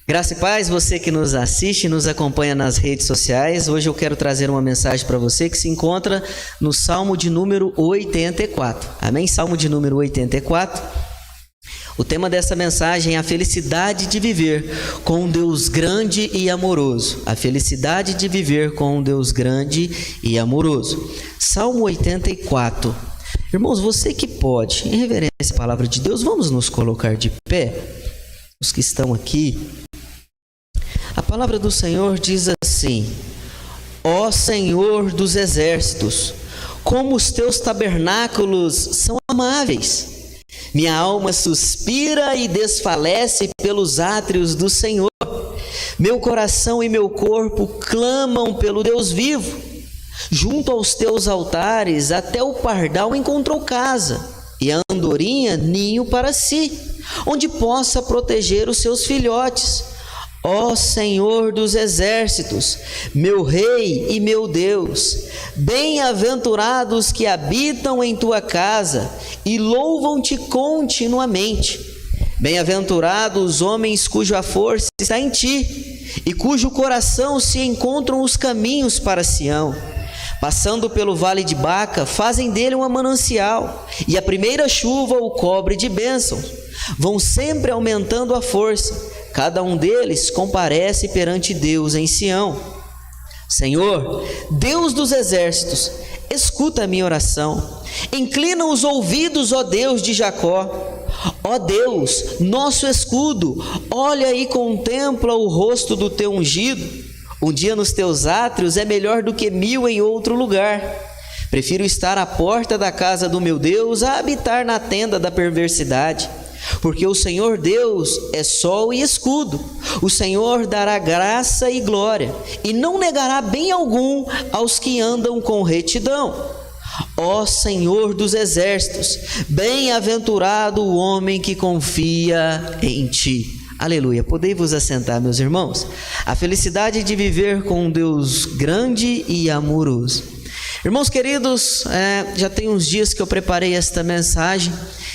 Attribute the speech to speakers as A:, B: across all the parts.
A: Graça e paz, você que nos assiste e nos acompanha nas redes sociais. Hoje eu quero trazer uma mensagem para você que se encontra no Salmo de número 84. Amém? Salmo de número 84. O tema dessa mensagem é a felicidade de viver com um Deus grande e amoroso. A felicidade de viver com um Deus grande e amoroso. Salmo 84. Irmãos, você que pode, em reverência à palavra de Deus, vamos nos colocar de pé. Os que estão aqui. A palavra do Senhor diz assim: Ó Senhor dos exércitos, como os teus tabernáculos são amáveis. Minha alma suspira e desfalece pelos átrios do Senhor. Meu coração e meu corpo clamam pelo Deus vivo. Junto aos teus altares até o pardal encontrou casa, e a andorinha ninho para si, onde possa proteger os seus filhotes. Ó Senhor dos exércitos, meu Rei e meu Deus, bem-aventurados que habitam em tua casa e louvam-te continuamente. Bem-aventurados os homens cuja força está em ti e cujo coração se encontram os caminhos para Sião. Passando pelo vale de Baca, fazem dele uma manancial, e a primeira chuva o cobre de bênçãos. Vão sempre aumentando a força, cada um deles comparece perante Deus em Sião. Senhor, Deus dos exércitos, escuta a minha oração. Inclina os ouvidos, ó Deus de Jacó. Ó Deus, nosso escudo, olha e contempla o rosto do teu ungido. Um dia nos teus átrios é melhor do que 1000 em outro lugar. Prefiro estar à porta da casa do meu Deus a habitar na tenda da perversidade. Porque o Senhor Deus é sol e escudo. O Senhor dará graça e glória, e não negará bem algum aos que andam com retidão. Ó Senhor dos exércitos, bem-aventurado o homem que confia em ti. Aleluia. Podei vos assentar, meus irmãos. A felicidade de viver com um Deus grande e amoroso. Irmãos queridos, já tem uns dias que eu preparei esta mensagem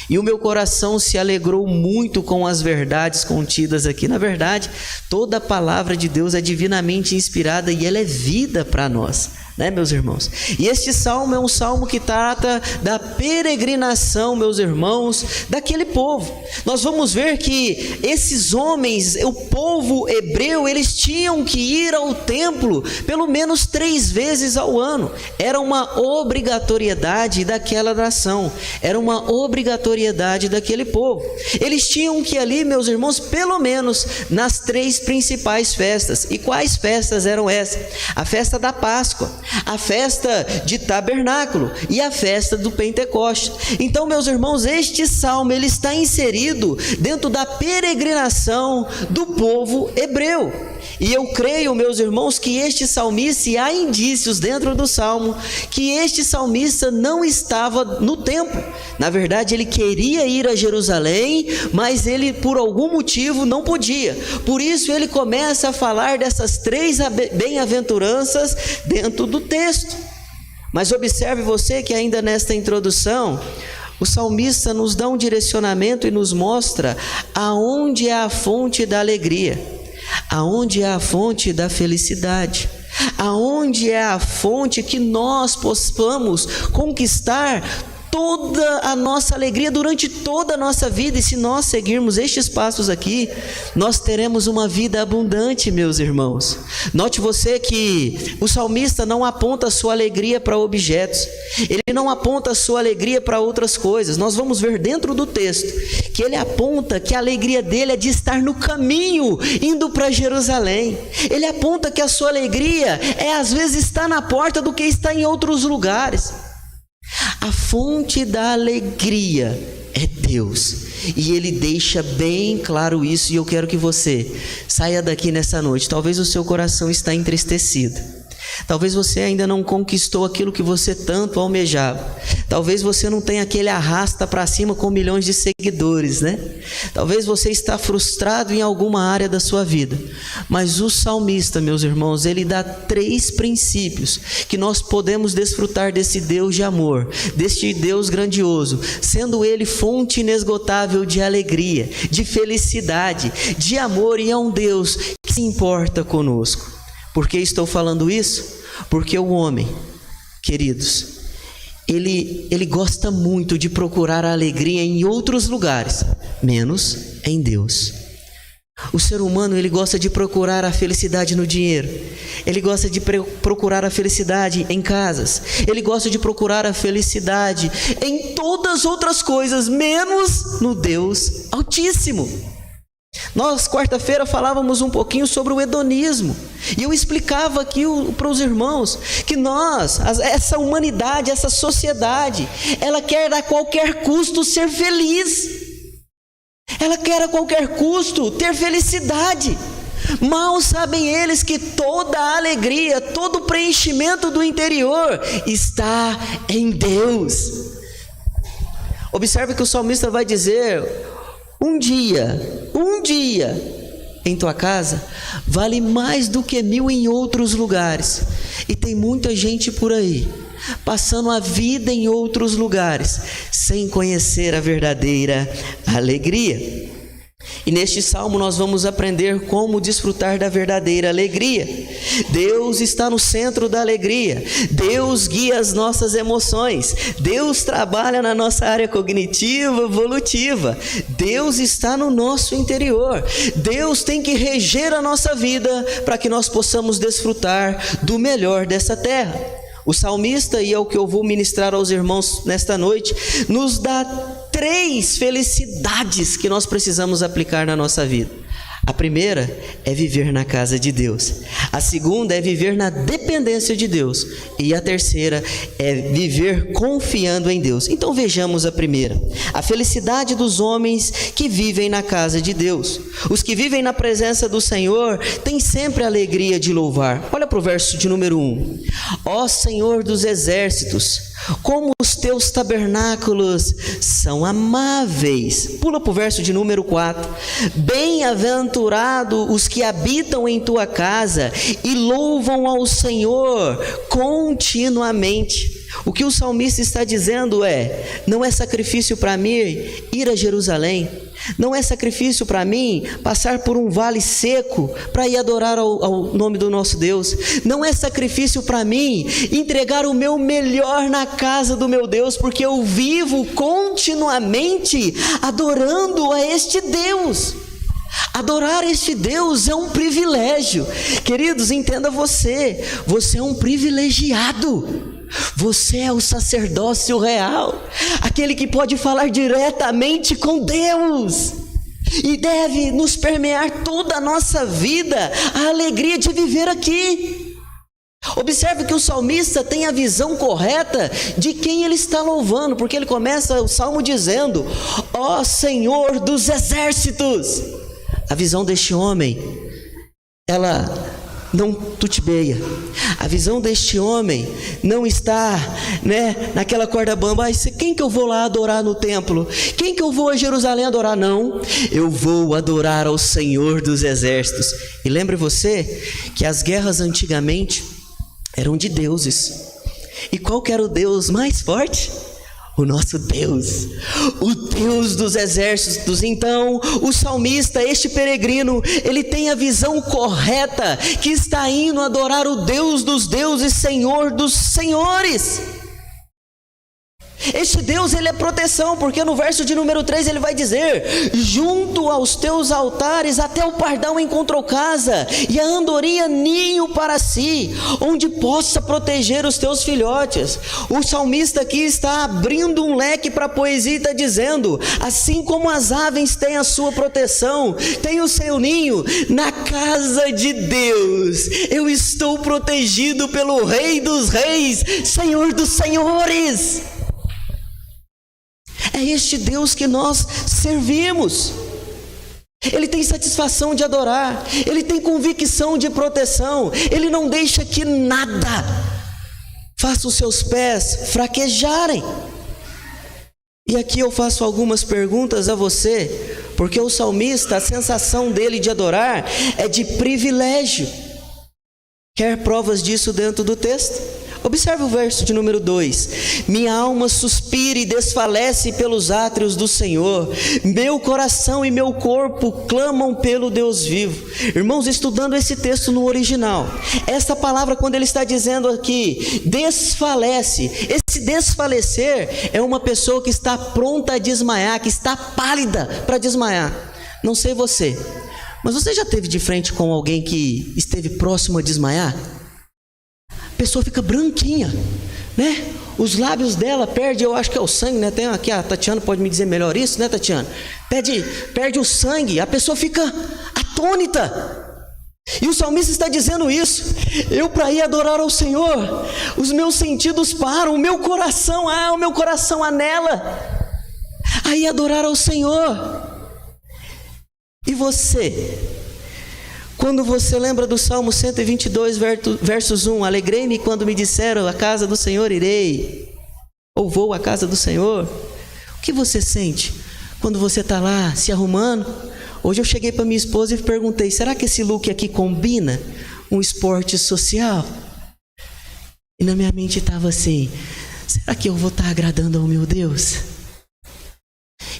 A: e o meu coração se alegrou muito com as verdades contidas aqui. Na verdade, toda a palavra de Deus é divinamente inspirada e ela é vida para nós, né, meus irmãos? E este salmo é um salmo que trata da peregrinação, meus irmãos, daquele povo. Nós vamos ver que esses homens, o povo hebreu, eles tinham que ir ao templo pelo menos 3 vezes ao ano. Era uma obrigatoriedade daquela nação, era uma obrigatoriedade daquele povo. Eles tinham que ir ali, meus irmãos, pelo menos nas 3 principais festas. E quais festas eram essas? A festa da Páscoa, a festa de tabernáculo e a festa do Pentecostes. Então, meus irmãos, este salmo ele está inserido dentro da peregrinação do povo hebreu. E eu creio, meus irmãos, que este salmista, e há indícios dentro do salmo, que este salmista não estava no templo. Na verdade, ele queria ir a Jerusalém, mas ele por algum motivo não podia. Por isso ele começa a falar dessas 3 bem-aventuranças dentro do texto. Mas observe você que ainda nesta introdução, o salmista nos dá um direcionamento e nos mostra aonde é a fonte da alegria, aonde é a fonte da felicidade, aonde é a fonte que nós possamos conquistar toda a nossa alegria durante toda a nossa vida. E se nós seguirmos estes passos aqui, nós teremos uma vida abundante, meus irmãos. Note você que o salmista não aponta a sua alegria para objetos, ele não aponta a sua alegria para outras coisas. Nós vamos ver dentro do texto que ele aponta que a alegria dele é de estar no caminho, indo para Jerusalém. Ele aponta que a sua alegria é às vezes estar na porta do que estar em outros lugares. A fonte da alegria é Deus, e Ele deixa bem claro isso. E eu quero que você saia daqui nessa noite. Talvez o seu coração está entristecido, Talvez você ainda não conquistou aquilo que você tanto almejava. Talvez você não tenha aquele arrasta para cima com milhões de seguidores, né? Talvez você está frustrado em alguma área da sua vida. Mas o salmista, meus irmãos, ele dá 3 princípios que nós podemos desfrutar desse Deus de amor, deste Deus grandioso, sendo ele fonte inesgotável de alegria, de felicidade, de amor, e é um Deus que se importa conosco. Por que estou falando isso? Porque o homem, queridos, ele gosta muito de procurar a alegria em outros lugares, menos em Deus. O ser humano, ele gosta de procurar a felicidade no dinheiro. Ele gosta de procurar a felicidade em casas. Ele gosta de procurar a felicidade em todas as outras coisas, menos no Deus Altíssimo. Nós, quarta-feira, falávamos um pouquinho sobre o hedonismo. E eu explicava aqui para os irmãos que nós, essa humanidade, essa sociedade, ela quer a qualquer custo ser feliz. Ela quer a qualquer custo ter felicidade. Mal sabem eles que toda a alegria, todo o preenchimento do interior está em Deus. Observe que o salmista vai dizer: um dia em tua casa vale mais do que 1000 em outros lugares. E tem muita gente por aí passando a vida em outros lugares sem conhecer a verdadeira alegria. E neste salmo nós vamos aprender como desfrutar da verdadeira alegria. Deus está no centro da alegria. Deus guia as nossas emoções. Deus trabalha na nossa área cognitiva, evolutiva. Deus está no nosso interior. Deus tem que reger a nossa vida para que nós possamos desfrutar do melhor dessa terra. O salmista, e é o que eu vou ministrar aos irmãos nesta noite, nos dá 3 felicidades que nós precisamos aplicar na nossa vida. A primeira é viver na casa de Deus. A segunda é viver na dependência de Deus. E a terceira é viver confiando em Deus. Então vejamos a primeira. A felicidade dos homens que vivem na casa de Deus. Os que vivem na presença do Senhor têm sempre a alegria de louvar. Olha para o verso de número 1. Ó Senhor dos exércitos, como os teus tabernáculos são amáveis. Pula para o verso de número 4. Bem-aventurados os que habitam em tua casa e louvam ao Senhor continuamente. O que o salmista está dizendo é: não é sacrifício para mim ir a Jerusalém, não é sacrifício para mim passar por um vale seco para ir adorar ao nome do nosso Deus, não é sacrifício para mim entregar o meu melhor na casa do meu Deus, porque eu vivo continuamente adorando a este Deus. Adorar este Deus é um privilégio. Queridos, entenda você é um privilegiado. Você é o sacerdócio real, aquele que pode falar diretamente com Deus. E deve nos permear toda a nossa vida a alegria de viver aqui. Observe que o salmista tem a visão correta de quem ele está louvando, porque ele começa o salmo dizendo: ó Senhor dos exércitos. A visão deste homem, ela não titubeia. A visão deste homem não está, naquela corda bamba: quem que eu vou lá adorar no templo? Quem que eu vou a Jerusalém adorar? Não, eu vou adorar ao Senhor dos exércitos. E lembre você que as guerras antigamente eram de deuses. E qual que era o Deus mais forte? O nosso Deus, o Deus dos exércitos. Então, o salmista, este peregrino, ele tem a visão correta, que está indo adorar o Deus dos deuses, Senhor dos senhores. Este Deus, ele é proteção, porque no verso de número 3 ele vai dizer: junto aos teus altares até o pardal encontrou casa, e a andorinha ninho para si, onde possa proteger os teus filhotes. O salmista aqui está abrindo um leque para a poesia e está dizendo: assim como as aves têm a sua proteção, tem o seu ninho, na casa de Deus eu estou protegido pelo Rei dos Reis, Senhor dos Senhores. É este Deus que nós servimos. Ele tem satisfação de adorar, ele tem convicção de proteção, ele não deixa que nada faça os seus pés fraquejarem. E aqui eu faço algumas perguntas a você, porque o salmista, a sensação dele de adorar é de privilégio. Quer provas disso dentro do texto? Observe o verso de número 2: minha alma suspira e desfalece pelos átrios do Senhor, meu coração e meu corpo clamam pelo Deus vivo. Irmãos, estudando esse texto no original, essa palavra, quando ele está dizendo aqui, desfalece, esse desfalecer é uma pessoa que está pronta a desmaiar, que está pálida para desmaiar. Não sei você, mas você já esteve de frente com alguém que esteve próximo a desmaiar? A pessoa fica branquinha, né? Os lábios dela perde, eu acho que é o sangue, né? Tem aqui, a Tatiana pode me dizer melhor isso, né, Tatiana? Perde o sangue, a pessoa fica atônita. E o salmista está dizendo isso: eu, para ir adorar ao Senhor, os meus sentidos param, o meu coração anela a ir adorar ao Senhor. E você? Quando você lembra do Salmo 122, versos 1, alegrei-me quando me disseram, a casa do Senhor irei, ou vou à casa do Senhor. O que você sente quando você está lá se arrumando? Hoje eu cheguei para minha esposa e perguntei, será que esse look aqui combina um esporte social? E na minha mente estava assim, será que eu vou estar agradando ao meu Deus?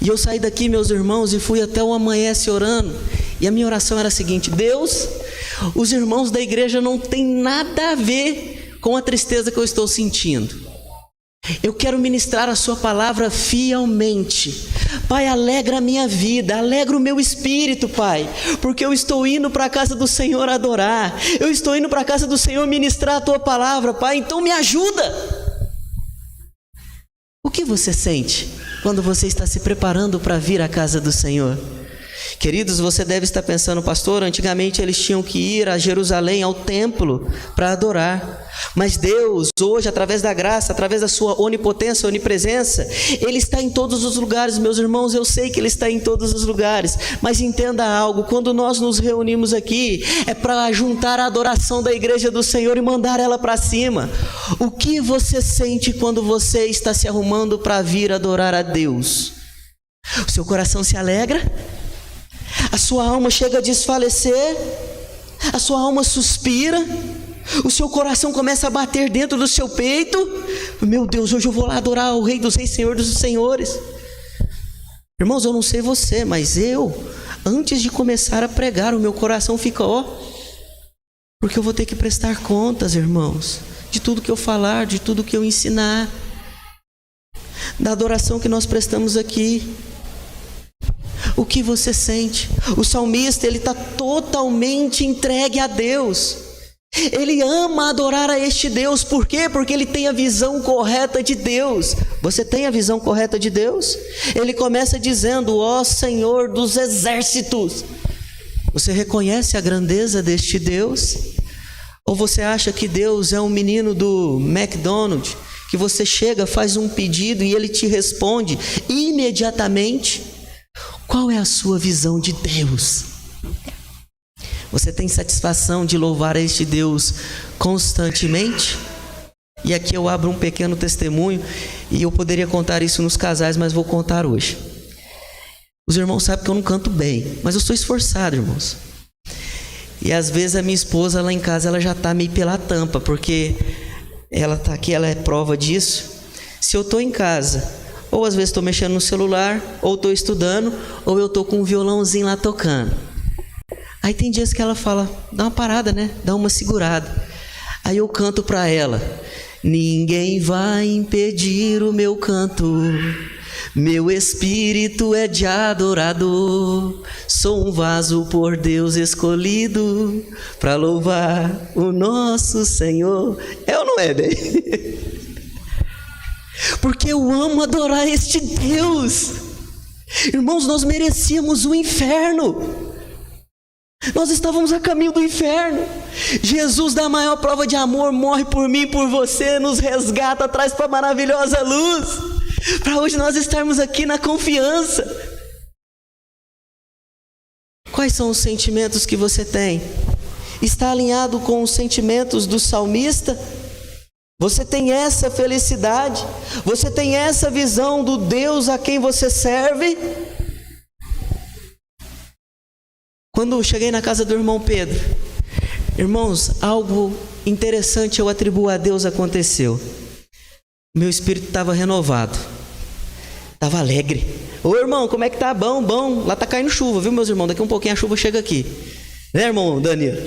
A: E eu saí daqui, meus irmãos, e fui até o amanhece orando. E a minha oração era a seguinte: Deus, os irmãos da igreja não têm nada a ver com a tristeza que eu estou sentindo. Eu quero ministrar a sua palavra fielmente. Pai, alegra a minha vida, alegra o meu espírito, Pai, porque eu estou indo para a casa do Senhor adorar, eu estou indo para a casa do Senhor ministrar a tua palavra, Pai, então me ajuda. O que você sente quando você está se preparando para vir à casa do Senhor? Queridos, você deve estar pensando, pastor, antigamente eles tinham que ir a Jerusalém, ao templo, para adorar. Mas Deus, hoje, através da graça, através da sua onipotência, onipresença, Ele está em todos os lugares, meus irmãos. Eu sei que Ele está em todos os lugares, mas entenda algo: quando nós nos reunimos aqui, é para juntar a adoração da igreja do Senhor e mandar ela para cima. O que você sente quando você está se arrumando para vir adorar a Deus? O seu coração se alegra? A sua alma chega a desfalecer? A sua alma suspira? O seu coração começa a bater dentro do seu peito? Meu Deus, hoje eu vou lá adorar o Rei dos Reis, Senhor dos Senhores. Irmãos, eu não sei você, mas antes de começar a pregar, o meu coração fica, porque eu vou ter que prestar contas, irmãos, de tudo que eu falar, de tudo que eu ensinar, da adoração que nós prestamos aqui. O que você sente? O salmista, ele está totalmente entregue a Deus. Ele ama adorar a este Deus. Por quê? Porque ele tem a visão correta de Deus. Você tem a visão correta de Deus? Ele começa dizendo: ó Senhor dos exércitos. Você reconhece a grandeza deste Deus? Ou você acha que Deus é um menino do McDonald's, que você chega, faz um pedido e ele te responde imediatamente? Qual é a sua visão de Deus? Você tem satisfação de louvar a este Deus constantemente? E aqui eu abro um pequeno testemunho, e eu poderia contar isso nos casais, mas vou contar hoje. Os irmãos sabem que eu não canto bem, mas eu sou esforçado, irmãos. E às vezes a minha esposa lá em casa, ela já está meio pela tampa, porque ela está aqui, ela é prova disso. Se eu estou em casa, ou às vezes estou mexendo no celular, ou estou estudando, ou eu estou com um violãozinho lá tocando. Aí tem dias que ela fala, dá uma parada, né? Dá uma segurada. Aí eu canto para ela: ninguém vai impedir o meu canto, meu espírito é de adorador, sou um vaso por Deus escolhido para louvar o nosso Senhor. É ou não é, né? Porque eu amo adorar este Deus. Irmãos, nós merecíamos o inferno. Nós estávamos a caminho do inferno. Jesus, da maior prova de amor, morre por mim, por você, nos resgata, traz para a maravilhosa luz, para hoje nós estarmos aqui na confiança. Quais são os sentimentos que você tem? Está alinhado com os sentimentos do salmista? Você tem essa felicidade? Você tem essa visão do Deus a quem você serve? Quando eu cheguei na casa do irmão Pedro, irmãos, algo interessante eu atribuo a Deus aconteceu. Meu espírito estava renovado, estava alegre. Ô irmão, como é que tá? Bom, lá tá caindo chuva, viu meus irmãos? Daqui um pouquinho a chuva chega aqui, né irmão Danilo?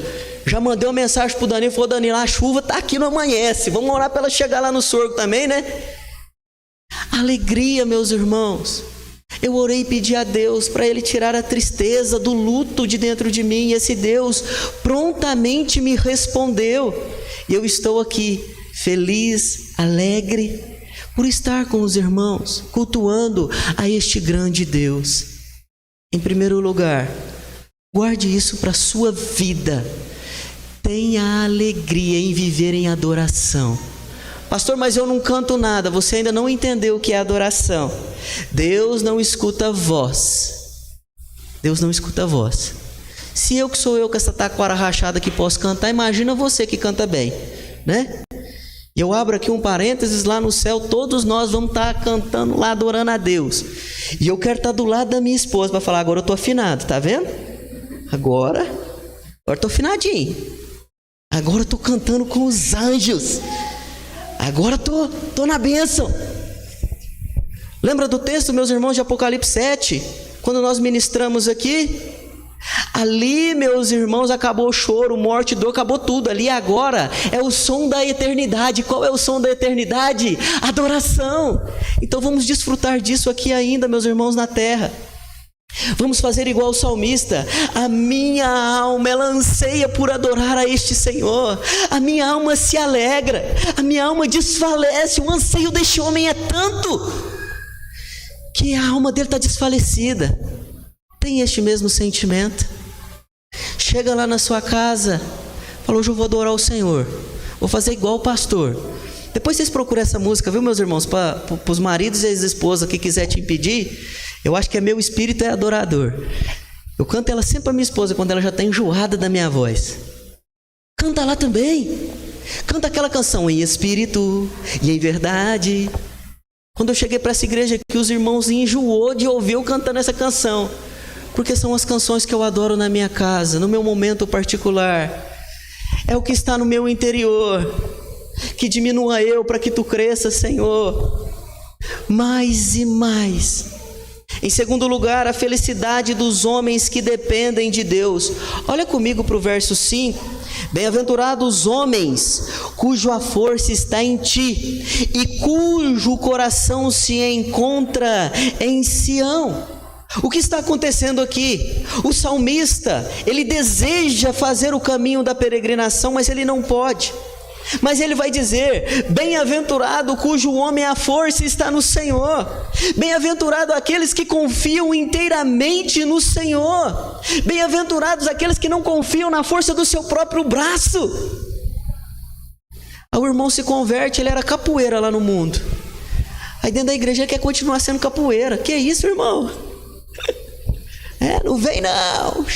A: Já mandei uma mensagem pro Danilo, falou: Danilo, a chuva tá aqui, não amanhece, vamos orar para ela chegar lá no sorgo também, né? Alegria, meus irmãos. Eu orei e pedi a Deus para Ele tirar a tristeza do luto de dentro de mim, e esse Deus prontamente me respondeu, e eu estou aqui feliz, alegre, por estar com os irmãos, cultuando a este grande Deus. Em primeiro lugar, guarde isso para a sua vida. Tenha alegria em viver em adoração. Pastor, mas eu não canto nada. Você ainda não entendeu o que é adoração. Deus não escuta voz. Deus não escuta voz. Se eu que sou eu com essa taquara rachada que posso cantar, imagina você que canta bem, né? E eu abro aqui um parênteses, lá no céu todos nós vamos estar cantando lá, adorando a Deus. E eu quero estar do lado da minha esposa para falar: agora eu estou afinado, tá vendo? Agora estou afinadinho. Agora eu estou cantando com os anjos. Agora estou na bênção. Lembra do texto, meus irmãos, de Apocalipse 7? Quando nós ministramos aqui? Ali, meus irmãos, acabou o choro, morte, dor, acabou tudo. Ali agora é o som da eternidade. Qual é o som da eternidade? Adoração. Então vamos desfrutar disso aqui ainda, meus irmãos, na terra. Vamos fazer igual o salmista. A minha alma, ela anseia por adorar a este Senhor. A minha alma se alegra, a minha alma desfalece. O anseio deste homem é tanto que a alma dele está desfalecida. Tem este mesmo sentimento? Chega lá na sua casa, fala: hoje eu vou adorar o Senhor, vou fazer igual o pastor. Depois vocês procuram essa música, viu meus irmãos? Para os maridos e as esposas que quiser te impedir. Eu acho que meu espírito é adorador. Eu canto ela sempre para minha esposa quando ela já está enjoada da minha voz. Canta lá também. Canta aquela canção em espírito e em verdade. Quando eu cheguei para essa igreja aqui, os irmãos enjoou de ouvir eu cantando essa canção, porque são as canções que eu adoro na minha casa, no meu momento particular. É o que está no meu interior. Que diminua eu para que tu cresça, Senhor, mais e mais. Em segundo lugar, a felicidade dos homens que dependem de Deus. Olha comigo para o verso 5. Bem-aventurados os homens cuja força está em ti e cujo coração se encontra em Sião. O que está acontecendo aqui? O salmista, ele deseja fazer o caminho da peregrinação, mas ele não pode. Mas ele vai dizer: bem-aventurado cujo homem a força está no Senhor. Bem-aventurado aqueles que confiam inteiramente no Senhor. Bem-aventurados aqueles que não confiam na força do seu próprio braço. Aí o irmão se converte, ele era capoeira lá no mundo. Aí dentro da igreja ele quer continuar sendo capoeira. Que isso, irmão? Não vem não.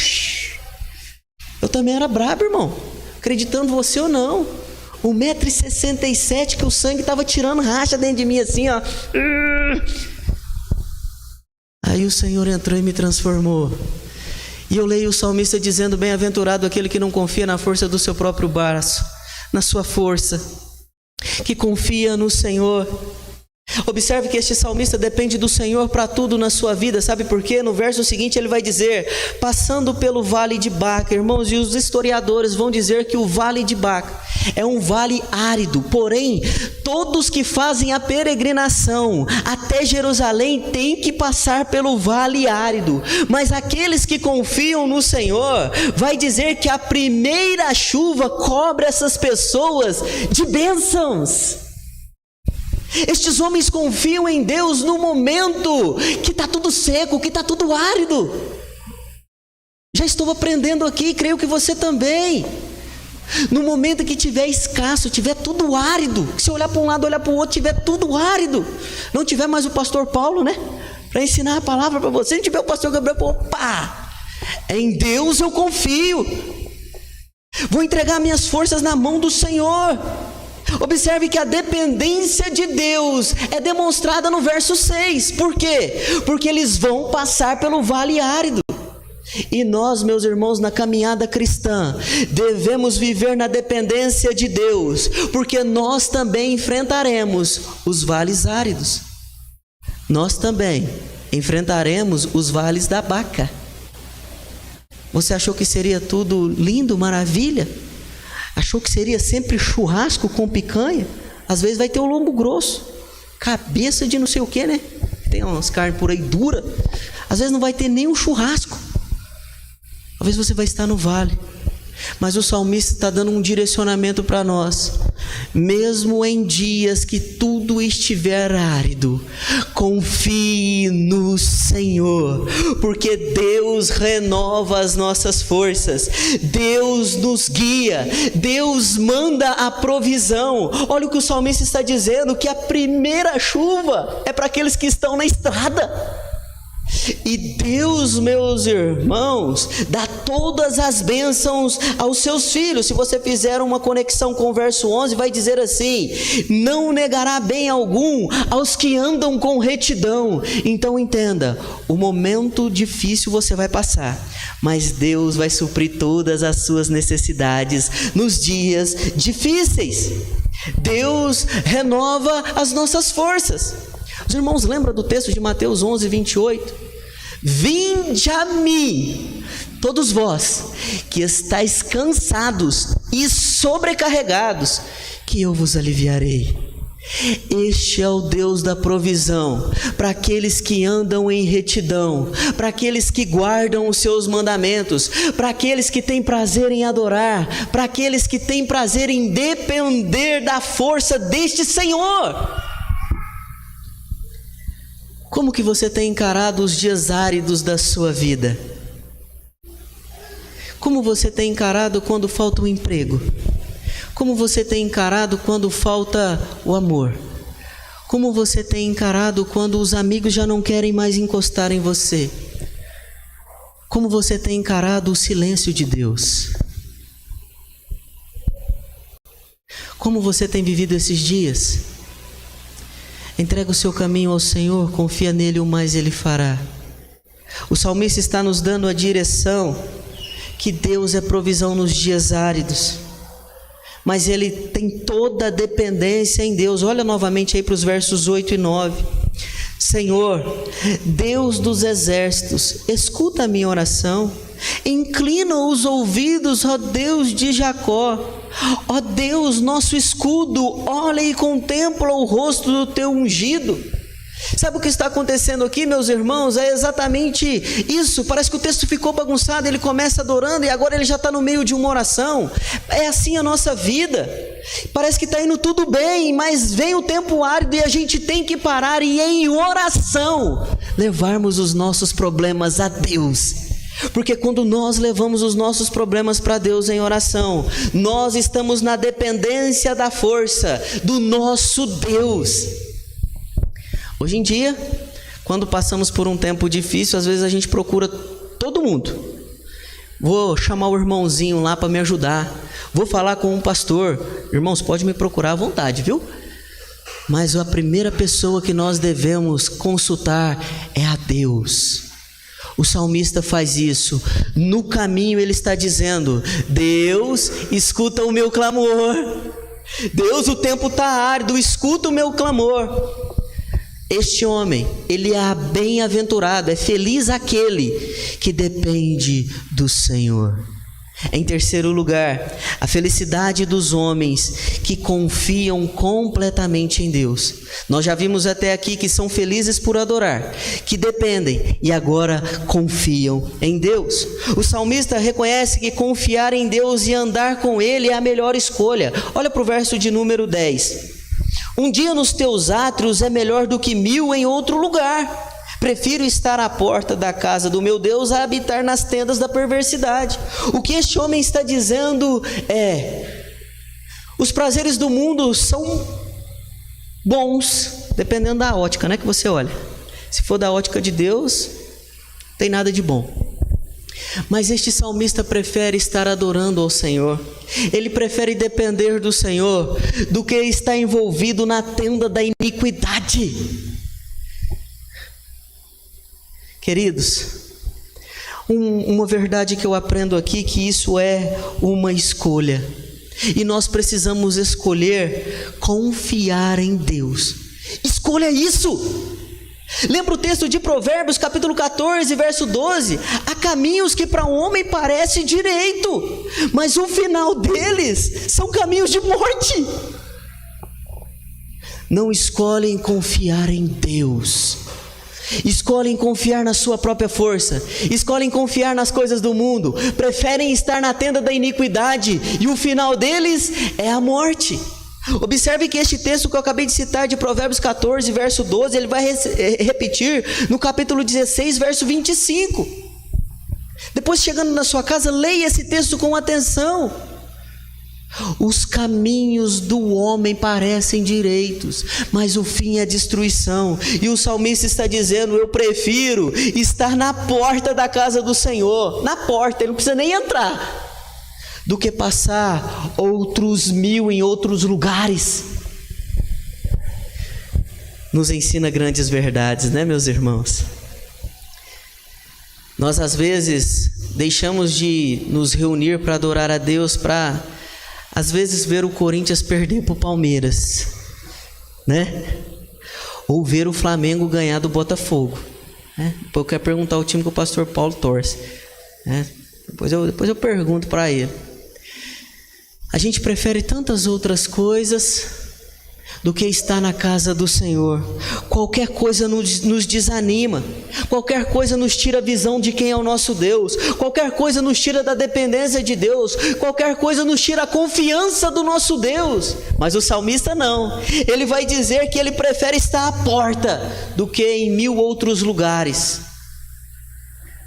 A: Eu também era brabo, irmão, acreditando você ou não. 1,67 m, que o sangue estava tirando racha dentro de mim assim, ó. Aí o Senhor entrou e me transformou. E eu leio o salmista dizendo: bem-aventurado aquele que não confia na força do seu próprio braço, na sua força, que confia no Senhor. Observe que este salmista depende do Senhor para tudo na sua vida. Sabe por quê? No verso seguinte ele vai dizer: passando pelo vale de Baca. Irmãos, e os historiadores vão dizer que o vale de Baca é um vale árido. Porém, todos que fazem a peregrinação até Jerusalém têm que passar pelo vale árido. Mas aqueles que confiam no Senhor, vai dizer que a primeira chuva cobre essas pessoas de bênçãos. Estes homens confiam em Deus no momento que está tudo seco, que está tudo árido. Já estou aprendendo aqui, creio que você também. No momento que tiver escasso, tiver tudo árido, se olhar para um lado, olhar para o outro, tiver tudo árido, não tiver mais o pastor Paulo, né, para ensinar a palavra para você, não tiver o pastor Gabriel, opa, Em Deus eu confio. Vou entregar minhas forças na mão do Senhor. Observe que a dependência de Deus é demonstrada no verso 6. Por quê? Porque eles vão passar pelo vale árido. E nós, meus irmãos, na caminhada cristã, devemos viver na dependência de Deus, porque nós também enfrentaremos os vales áridos. Nós também enfrentaremos os vales da Baca. Você achou que seria tudo lindo, maravilha? Achou que seria sempre churrasco com picanha? Às vezes vai ter o lombo grosso, cabeça de não sei o que, né? Tem umas carnes por aí duras. Às vezes não vai ter nem um churrasco. Talvez você vai estar no vale. Mas o salmista está dando um direcionamento para nós. Mesmo em dias que tudo estiver árido, confie no Senhor, porque Deus renova as nossas forças, Deus nos guia, Deus manda a provisão. Olha o que o salmista está dizendo, que a primeira chuva é para aqueles que estão na estrada. E Deus, meus irmãos, dá todas as bênçãos aos seus filhos. Se você fizer uma conexão com o verso 11, vai dizer assim: não negará bem algum aos que andam com retidão. Então entenda, o momento difícil você vai passar, mas Deus vai suprir todas as suas necessidades nos dias difíceis. Deus renova as nossas forças. Os irmãos lembram do texto de Mateus 11, 28? Vinde a mim, todos vós que estáis cansados e sobrecarregados, que eu vos aliviarei. Este é o Deus da provisão, para aqueles que andam em retidão, para aqueles que guardam os seus mandamentos, para aqueles que têm prazer em adorar, para aqueles que têm prazer em depender da força deste Senhor. Como que você tem encarado os dias áridos da sua vida? Como você tem encarado quando falta o emprego? Como você tem encarado quando falta o amor? Como você tem encarado quando os amigos já não querem mais encostar em você? Como você tem encarado o silêncio de Deus? Como você tem vivido esses dias? Entrega o seu caminho ao Senhor, confia nele, o mais ele fará. O salmista está nos dando a direção que Deus é provisão nos dias áridos, mas ele tem toda a dependência em Deus. Olha novamente aí para os versos 8 e 9. Senhor, Deus dos exércitos, escuta a minha oração, inclina os ouvidos, ó Deus de Jacó. Ó Deus, nosso escudo, olha e contempla o rosto do teu ungido. Sabe o que está acontecendo aqui, meus irmãos? É exatamente isso. Parece que o texto ficou bagunçado. Ele começa adorando e agora ele já está no meio de uma oração. É assim a nossa vida. Parece que está indo tudo bem, mas vem o tempo árido e a gente tem que parar e em oração levarmos os nossos problemas a Deus. Porque quando nós levamos os nossos problemas para Deus em oração, nós estamos na dependência da força do nosso Deus. Hoje em dia, quando passamos por um tempo difícil, às vezes a gente procura todo mundo. Vou chamar o irmãozinho lá para me ajudar. Vou falar com um pastor. Irmãos, pode me procurar à vontade, viu? Mas a primeira pessoa que nós devemos consultar é a Deus. O salmista faz isso. No caminho ele está dizendo: Deus, escuta o meu clamor. Deus, o tempo está árido, escuta o meu clamor. Este homem, ele é bem-aventurado, é feliz aquele que depende do Senhor. Em terceiro lugar, a felicidade dos homens que confiam completamente em Deus. Nós já vimos até aqui que são felizes por adorar, que dependem e agora confiam em Deus. O salmista reconhece que confiar em Deus e andar com Ele é a melhor escolha. Olha para o verso de número 10. Um dia nos teus átrios é melhor do que 1000 em outro lugar. Prefiro estar à porta da casa do meu Deus a habitar nas tendas da perversidade. O que este homem está dizendo é: os prazeres do mundo são bons, dependendo da ótica, né, que você olha. Se for da ótica de Deus, não tem nada de bom. Mas este salmista prefere estar adorando ao Senhor. Ele prefere depender do Senhor do que estar envolvido na tenda da iniquidade. Queridos, uma verdade que eu aprendo aqui, que isso é uma escolha. E nós precisamos escolher confiar em Deus. Escolha isso! Lembra o texto de Provérbios, capítulo 14, verso 12? Há caminhos que para um homem parece direito, mas o final deles são caminhos de morte. Não escolhem confiar em Deus, escolhem confiar na sua própria força, escolhem confiar nas coisas do mundo, preferem estar na tenda da iniquidade, e o final deles é a morte. Observe que este texto que eu acabei de citar de Provérbios 14, verso 12, ele vai repetir no capítulo 16, verso 25. Depois, chegando na sua casa, leia esse texto com atenção. Os caminhos do homem parecem direitos, mas o fim é destruição. E o salmista está dizendo: eu prefiro estar na porta da casa do Senhor, na porta, ele não precisa nem entrar, do que passar outros 1000 em outros lugares. Nos ensina grandes verdades, né, meus irmãos? Nós às vezes deixamos de nos reunir para adorar a Deus, para às vezes ver o Corinthians perder para o Palmeiras, né? Ou ver o Flamengo ganhar do Botafogo, né? Eu quero perguntar o time que o pastor Paulo torce, né? Depois eu pergunto para ele. A gente prefere tantas outras coisas do que estar na casa do Senhor. Qualquer coisa nos desanima, qualquer coisa nos tira a visão de quem é o nosso Deus, qualquer coisa nos tira da dependência de Deus, qualquer coisa nos tira a confiança do nosso Deus. Mas o salmista não, ele vai dizer que ele prefere estar à porta do que em 1000 outros lugares,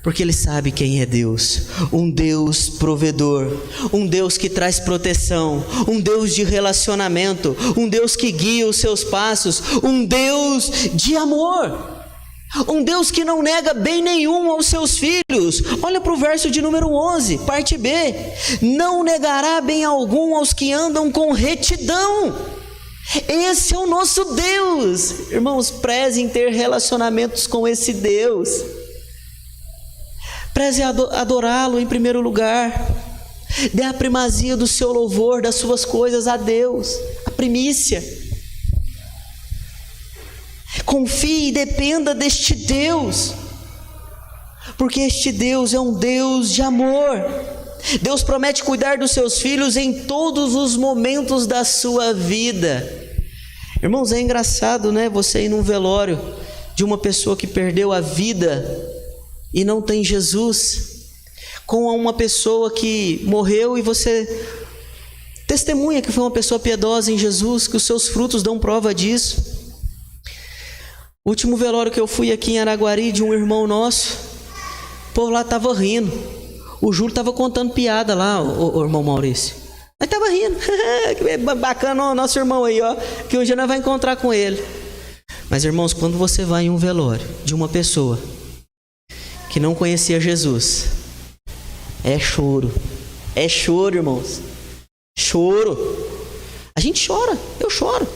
A: porque ele sabe quem é Deus, um Deus provedor, um Deus que traz proteção, um Deus de relacionamento, um Deus que guia os seus passos, um Deus de amor, um Deus que não nega bem nenhum aos seus filhos. Olha para o verso de número 11, parte B: não negará bem algum aos que andam com retidão. Esse é o nosso Deus. Irmãos, prezem ter relacionamentos com esse Deus. Preze adorá-lo em primeiro lugar. Dê a primazia do seu louvor, das suas coisas a Deus, a primícia. Confie e dependa deste Deus, porque este Deus é um Deus de amor. Deus promete cuidar dos seus filhos em todos os momentos da sua vida. Irmãos, é engraçado, né? Você ir num velório de uma pessoa que perdeu a vida e não tem Jesus, com uma pessoa que morreu e você testemunha que foi uma pessoa piedosa em Jesus, que os seus frutos dão prova disso. O último velório que eu fui aqui em Araguari, de um irmão nosso, o povo lá estava rindo. O Júlio estava contando piada lá, o irmão Maurício. Aí estava rindo. Que bacana o nosso irmão aí, ó, que um dia nós vamos encontrar com ele. Mas, irmãos, quando você vai em um velório de uma pessoa que não conhecia Jesus, é choro, irmãos, choro. A gente chora, eu choro,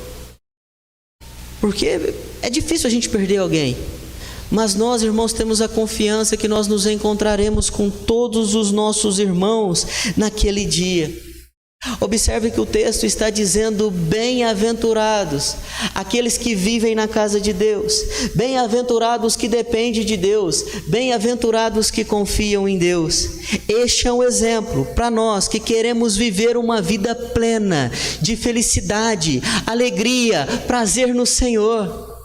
A: porque é difícil a gente perder alguém, mas nós, irmãos, temos a confiança que nós nos encontraremos com todos os nossos irmãos naquele dia. Observe que o texto está dizendo: bem-aventurados aqueles que vivem na casa de Deus, bem-aventurados que dependem de Deus, bem-aventurados que confiam em Deus. Este é um exemplo para nós que queremos viver uma vida plena de felicidade, alegria, prazer no Senhor.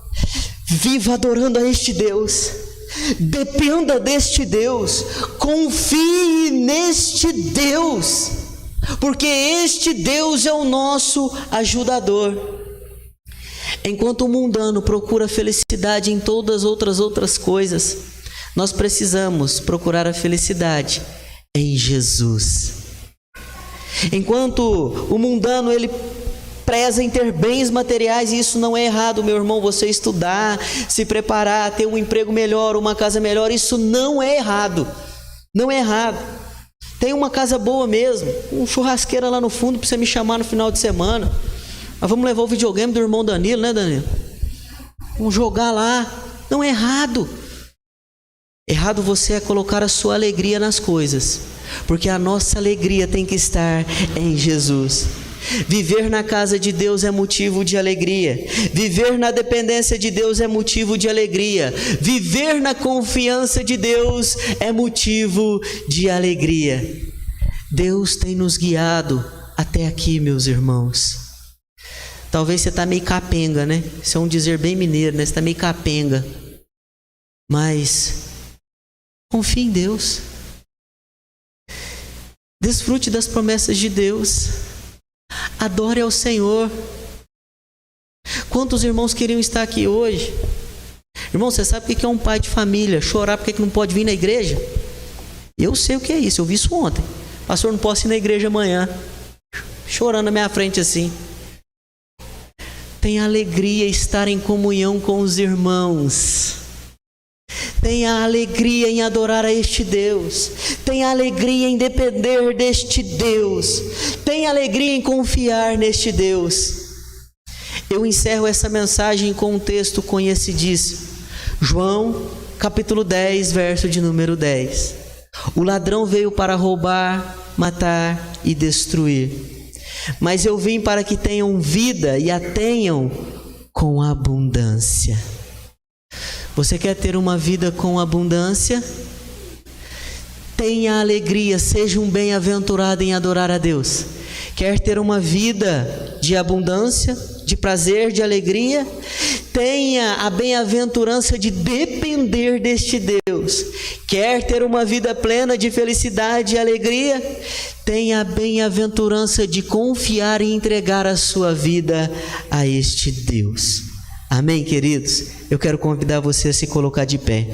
A: Viva adorando a este Deus, dependa deste Deus, confie neste Deus, porque este Deus é o nosso ajudador. Enquanto o mundano procura felicidade em todas outras coisas, nós precisamos procurar a felicidade em Jesus. Enquanto o mundano ele preza em ter bens materiais, e isso não é errado, meu irmão, você estudar, se preparar, ter um emprego melhor, uma casa melhor, isso não é errado. Não é errado. Tem uma casa boa mesmo, um churrasqueira lá no fundo para você me chamar no final de semana. Mas vamos levar o videogame do irmão Danilo, né, Danilo? Vamos jogar lá. Não é errado. Errado você é colocar a sua alegria nas coisas, porque a nossa alegria tem que estar em Jesus. Viver na casa de Deus é motivo de alegria. Viver na dependência de Deus é motivo de alegria. Viver na confiança de Deus é motivo de alegria. Deus tem nos guiado até aqui, meus irmãos. Talvez você está meio capenga, né? Isso é um dizer bem mineiro, né? Você está meio capenga. Mas confie em Deus. Desfrute das promessas de Deus. Adore ao Senhor. Quantos irmãos queriam estar aqui hoje? Irmão, você sabe o que é um pai de família chorar porque não pode vir na igreja? Eu sei o que é isso, eu vi isso ontem. Pastor, não posso ir na igreja amanhã. Chorando na minha frente assim. Tem alegria estar em comunhão com os irmãos. Tenha alegria em adorar a este Deus. Tenha alegria em depender deste Deus. Tenha alegria em confiar neste Deus. Eu encerro essa mensagem com um texto conhecidíssimo. João, capítulo 10, verso de número 10. O ladrão veio para roubar, matar e destruir. Mas eu vim para que tenham vida e a tenham com abundância. Você quer ter uma vida com abundância? Tenha alegria, seja um bem-aventurado em adorar a Deus. Quer ter uma vida de abundância, de prazer, de alegria? Tenha a bem-aventurança de depender deste Deus. Quer ter uma vida plena de felicidade e alegria? Tenha a bem-aventurança de confiar e entregar a sua vida a este Deus. Amém, queridos? Eu quero convidar você a se colocar de pé.